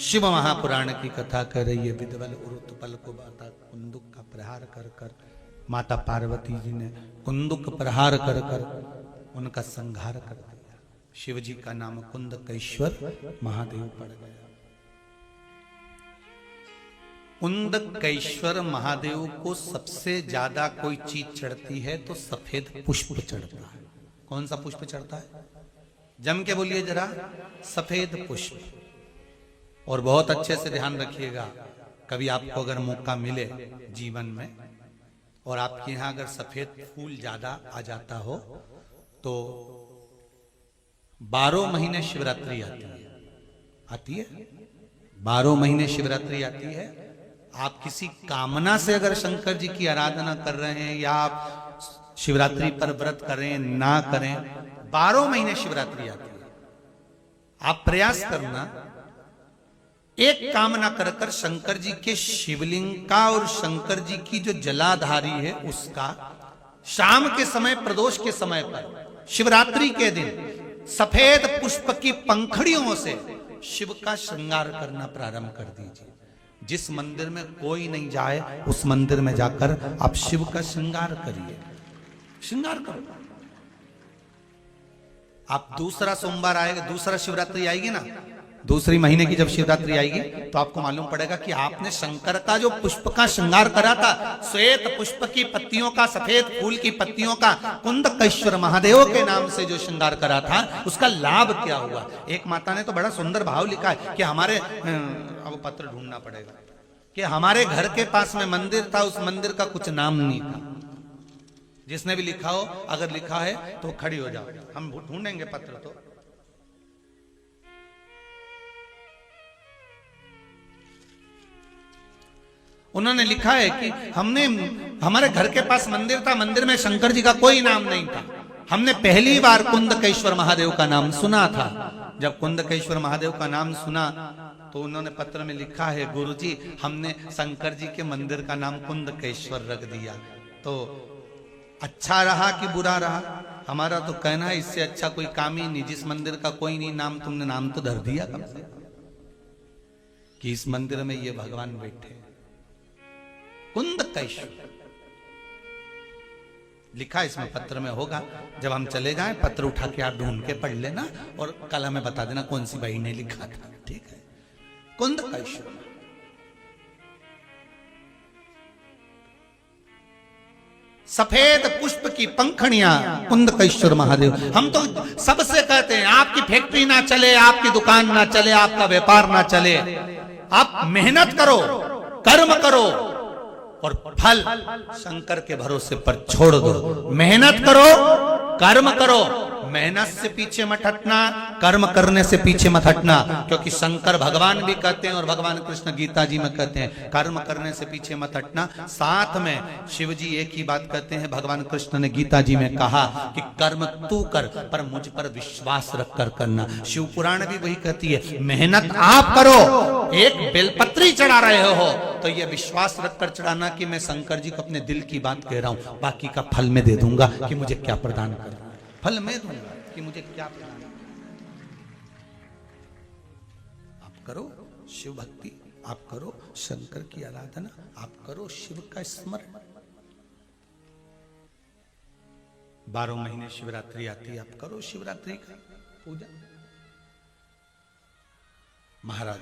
शिव महापुराण की कथा कर रही है। विदवल उरुतपल को बाता कुंदुक का प्रहार कर कर माता पार्वती जी ने कुंदुक प्रहार कर कर उनका संहार कर दिया। शिव जी का नाम कुंदकेश्वर महादेव पड़ गया। कुंदकेश्वर महादेव को सबसे ज्यादा कोई चीज चढ़ती है तो सफेद पुष्प चढ़ता है। कौन सा पुष्प चढ़ता है? जम के बोलिए जरा। सफेद पुष्प। और बहुत अच्छे से ध्यान रखिएगा, कभी आपको अगर मौका मिले जीवन में और आपके यहां अगर सफेद फूल ज्यादा आ जाता हो तो 12 महीने शिवरात्रि आती है 12 महीने शिवरात्रि आती है। आप किसी कामना से अगर शंकर जी की आराधना कर रहे हैं या आप शिवरात्रि पर व्रत करें ना करें, 12 महीने शिवरात्रि आती है। आप प्रयास करना, एक कामना कर कर शंकर जी के शिवलिंग का और शंकर जी की जो जलाधारी है उसका शाम के समय, प्रदोष के समय पर, शिवरात्रि के दिन सफेद पुष्प की पंखड़ियों से शिव का श्रृंगार करना प्रारंभ कर दीजिए। जिस मंदिर में कोई नहीं जाए उस मंदिर में जाकर आप शिव का श्रृंगार करिए। श्रृंगार करो। आप दूसरा सोमवार आएगा, दूसरा शिवरात्रि आएगी ना, दूसरी महीने की जब शिवरात्रि आएगी तो आपको मालूम पड़ेगा कि आपने शंकर का जो पुष्प का श्रृंगार करा था, श्वेत पुष्प की पत्तियों का, सफेद फूल की पत्तियों का, कुंदकेश्वर महादेव के नाम से जो श्रृंगार करा था, उसका लाभ क्या हुआ। एक माता ने तो बड़ा सुंदर भाव लिखा है कि हमारे, अब पत्र ढूंढना पड़ेगा, कि हमारे घर के पास में मंदिर था, उस मंदिर का कुछ नाम नहीं था। जिसने भी लिखा हो, अगर लिखा है तो खड़ी हो जाओ, हम ढूंढेंगे पत्र। तो उन्होंने लिखा है कि हमारे घर के पास मंदिर था, मंदिर में शंकर जी का कोई नाम नहीं था। हमने पहली बार कुंदकेश्वर महादेव का नाम सुना था। जब कुंदकेश्वर महादेव का नाम सुना तो उन्होंने पत्र में लिखा है, गुरुजी हमने शंकर जी के मंदिर का नाम कुंदकेश्वर रख दिया। तो अच्छा रहा कि बुरा रहा, हमारा तो कहना है इससे अच्छा कोई काम ही नहीं। जिस मंदिर का कोई नहीं नाम, तुमने नाम तो धर दिया कम से कि इस मंदिर में ये भगवान बैठे। कुंदकेश्वर लिखा इसमें पत्र में होगा। जब हम चले जाएं पत्र उठा के आप ढूंढ के पढ़ लेना और कल हमें बता देना कौन सी बही ने लिखा था। ठीक है, कुंदकेश्वर। सफेद पुष्प की पंखड़ियां, कुंदकेश्वर महादेव। हम तो सबसे कहते हैं आपकी फैक्ट्री ना चले, आपकी दुकान ना चले, आपका व्यापार ना चले, आप मेहनत करो, कर्म करो और फल शंकर के भरोसे पर छोड़ दो। मेहनत करो, कर्म करो, मेहनत से पीछे मत हटना, कर्म करने से पीछे मत हटना। क्योंकि शंकर भगवान भी कहते हैं और भगवान कृष्ण गीता जी में कहते हैं कर्म करने से पीछे मत हटना। साथ में शिव जी एक ही बात कहते हैं, भगवान कृष्ण ने गीता जी में कहा कि कर्म तू कर पर मुझ पर विश्वास रख कर करना। शिव पुराण भी वही कहती है, मेहनत आप करो। एक बेलपत्री चढ़ा रहे हो तो यह विश्वास रखकर चढ़ाना कि मैं शंकर जी को अपने दिल की बात कह रहा हूं, बाकी का फल मैं दे दूंगा कि मुझे क्या प्रदान करना। फल मैं दूंगा कि मुझे क्या प्रदान। आप करो शिव भक्ति, आप करो शंकर की आराधना, आप करो शिव का स्मरण। 12 महीने शिवरात्रि आती है, आप करो शिवरात्रि का पूजा। महाराज